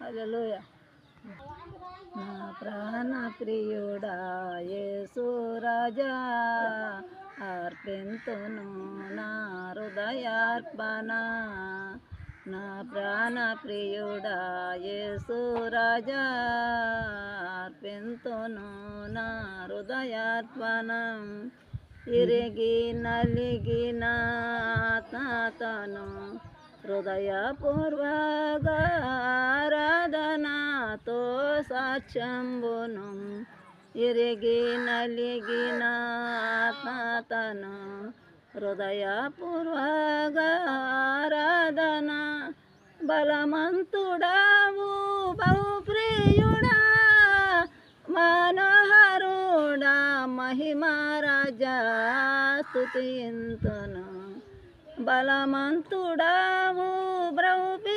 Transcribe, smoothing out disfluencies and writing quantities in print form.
హల్లెలూయా. నా ప్రాణ ప్రియుడా యేసు రాజా, అర్పింతును నా హృదయార్పణ. నా ప్రాణ ప్రియుడా యేసు రాజా, అర్పింతును నా హృదయార్పణ. ఇరిగి నలిగిన ఆత్మతను హృదయపూర్వక ఆరాధనతో సాక్ష్యంబును. ఇరిగి నలిగిన ఆత్మతను హృదయపూర్వక ఆరాధన. బలమంతుడావు బహుప్రియుడా, మనోహరుడా, మహిమరాజా స్తుతింతును. బలమంతుడావు బహుప్రియుడా,